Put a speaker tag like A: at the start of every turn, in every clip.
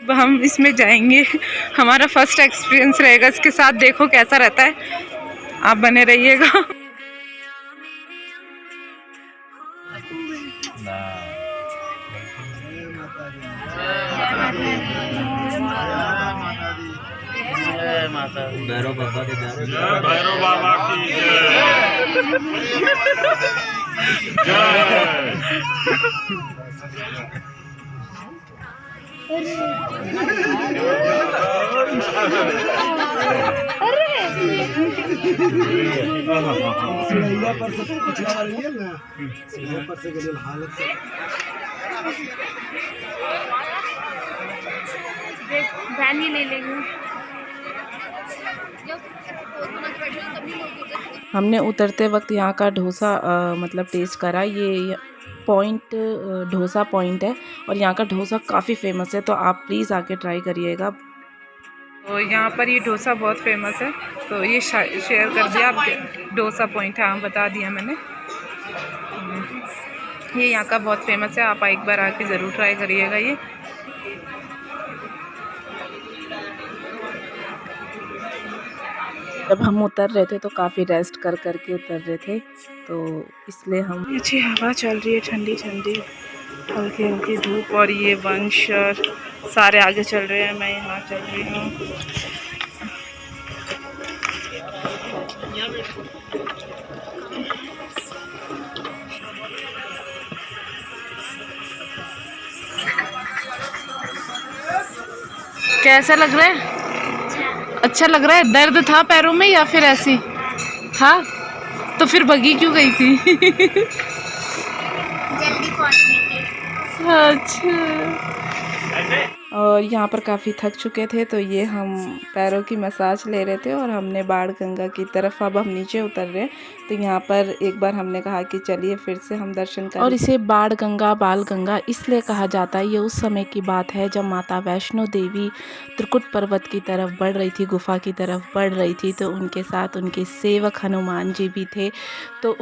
A: अब हम इसमें जाएंगे, हमारा फर्स्ट एक्सपीरियंस रहेगा इसके साथ। देखो कैसा रहता है, आप बने रहिएगा।
B: भैरव बाबा के
C: भैरव बाबा की जय।
B: पर से पिछला वाला नहीं है ना, पर से गली हालत
D: वैन ही ले लेंगे।
A: हमने उतरते वक्त यहाँ का डोसा मतलब टेस्ट करा। ये पॉइंट डोसा पॉइंट है और यहाँ का डोसा काफ़ी फेमस है, तो आप प्लीज़ आके ट्राई करिएगा। तो यहाँ पर ये डोसा बहुत फेमस है, तो ये शेयर कर दिया आप। डोसा पॉइंट है, हाँ बता दिया मैंने। ये यहाँ का बहुत फेमस है, आप एक बार आके ज़रूर ट्राई करिएगा ये। जब हम उतर रहे थे तो काफ़ी रेस्ट कर के उतर रहे थे, तो इसलिए हम अच्छी हवा चल रही है, ठंडी ठंडी, हल्की हल्की धूप। और ये वंश सारे आगे चल रहे हैं, मैं यहाँ चल रही हूँ। कैसा लग रहा है? अच्छा लग रहा है। दर्द था पैरों में या फिर ऐसी था? तो फिर भगी क्यों गई थी?
D: जल्दी पहुंचने के।
A: अच्छा। और यहाँ पर काफ़ी थक चुके थे, तो ये हम पैरों की मसाज ले रहे थे और हमने बाण गंगा की तरफ, अब हम नीचे उतर रहे हैं। तो यहाँ पर एक बार हमने कहा कि चलिए फिर से हम दर्शन करें। और इसे बाण गंगा, बाल गंगा इसलिए कहा जाता है, ये उस समय की बात है जब माता वैष्णो देवी त्रिकुट पर्वत की तरफ बढ़ रही थी, गुफा की तरफ बढ़ रही थी। तो उनके साथ उनके सेवक हनुमान जी भी थे। तो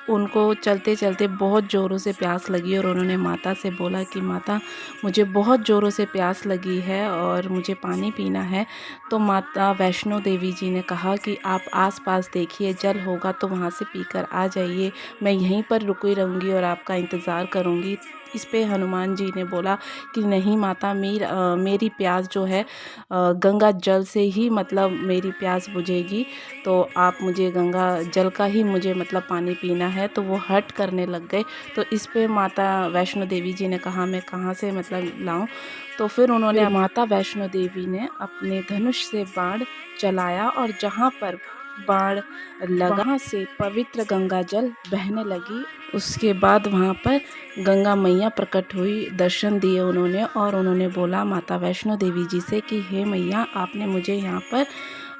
A: उनको चलते चलते बहुत ज़ोरों से प्यास लगी और उन्होंने माता से बोला कि माता मुझे बहुत ज़ोरों से प्यास लगी है और मुझे पानी पीना है। तो माता वैष्णो देवी जी ने कहा कि आप आसपास देखिए, जल होगा तो वहाँ से पीकर आ जाइए, मैं यहीं पर रुकी रहूँगी और आपका इंतज़ार करूँगी। इस पे हनुमान जी ने बोला कि नहीं माता, मेरी प्यास जो है गंगा जल से ही मतलब मेरी प्यास बुझेगी, तो आप मुझे गंगा जल का ही मुझे मतलब पानी पीना है। तो वो हट करने लग गए। तो इस पे माता वैष्णो देवी जी ने कहा मैं कहाँ से मतलब लाऊं। तो फिर उन्होंने माता वैष्णो देवी ने अपने धनुष से बाण चलाया और जहाँ पर बाण लगा वहाँ से पवित्र गंगा जल बहने लगी। उसके बाद वहाँ पर गंगा मैया प्रकट हुई, दर्शन दिए उन्होंने और उन्होंने बोला माता वैष्णो देवी जी से कि हे मैया, आपने मुझे यहाँ पर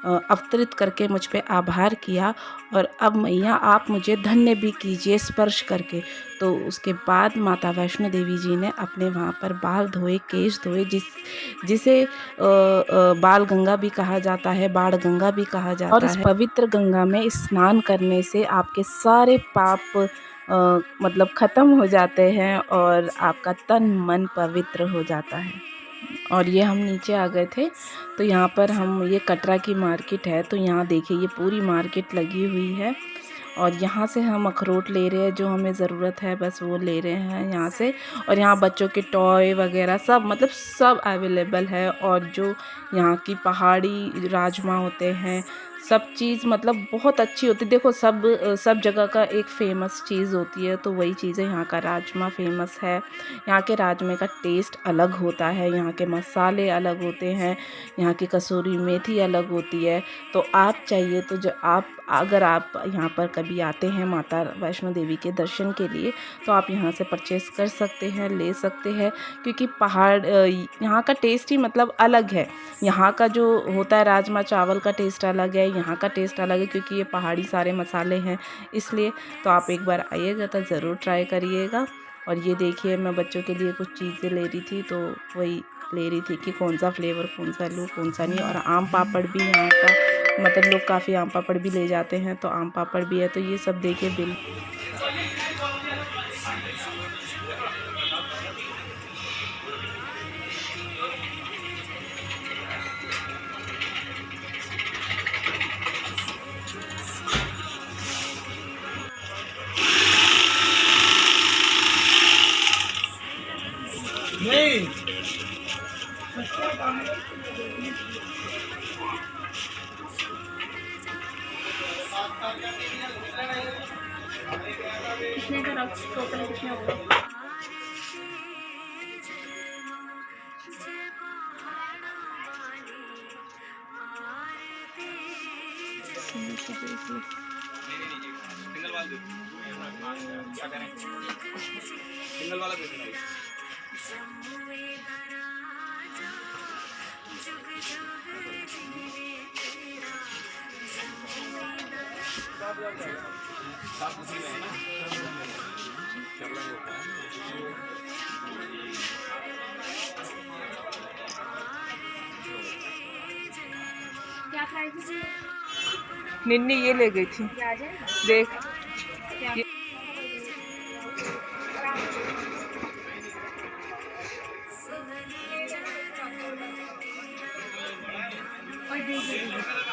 A: अवतरित करके मुझ पे आभार किया और अब मैया आप मुझे धन्य भी कीजिए स्पर्श करके। तो उसके बाद माता वैष्णो देवी जी ने अपने वहाँ पर बाल धोए, केश धोए, जिसे बाल गंगा भी कहा जाता है, बाण गंगा भी कहा जाता है। और इस पवित्र गंगा में स्नान करने से आपके सारे पाप मतलब ख़त्म हो जाते हैं और आपका तन मन पवित्र हो जाता है। और ये हम नीचे आ गए थे, तो यहाँ पर हम, ये कटरा की मार्केट है, तो यहाँ देखिए ये पूरी मार्केट लगी हुई है और यहाँ से हम अखरोट ले रहे हैं, जो हमें ज़रूरत है बस वो ले रहे हैं यहाँ से। और यहाँ बच्चों के टॉय वगैरह सब मतलब सब अवेलेबल है। और जो यहाँ की पहाड़ी राजमा होते हैं, सब चीज़ मतलब बहुत अच्छी होती है। देखो सब जगह का एक फ़ेमस चीज़ होती है, तो वही चीज़ है। यहाँ का राजमा फेमस है, यहाँ के राजमे का टेस्ट अलग होता है, यहाँ के मसाले अलग होते हैं, यहाँ की कसूरी मेथी अलग होती है। तो आप चाहिए तो अगर आप यहाँ पर कभी आते हैं माता वैष्णो देवी के दर्शन के लिए, तो आप यहाँ से परचेज़ कर सकते हैं, ले सकते हैं, क्योंकि पहाड़ यहाँ का टेस्ट ही मतलब अलग है। यहाँ का जो होता है राजमा चावल का टेस्ट अलग है, यहाँ का टेस्ट अलग है, क्योंकि ये पहाड़ी सारे मसाले हैं इसलिए। तो आप एक बार आइएगा तो ज़रूर ट्राई करिएगा। और ये देखिए मैं बच्चों के लिए कुछ चीज़ें ले रही थी, तो वही ले रही थी कि कौन सा फ्लेवर, कौन सा लूँ कौन सा नहीं। और आम पापड़ भी यहाँ का मतलब लोग काफ़ी आम पापड़ भी ले जाते हैं, तो आम पापड़ भी है। तो ये सब देखिए बिल।
D: कितने का टोटल कितने हो गए?
E: सिंगल वाला दे देना।
D: क्या प्राइस है?
A: निन्नी ये ले गई थी,
D: क्या आ जाएगा?
A: देख
D: क्या? और दे दीजिए।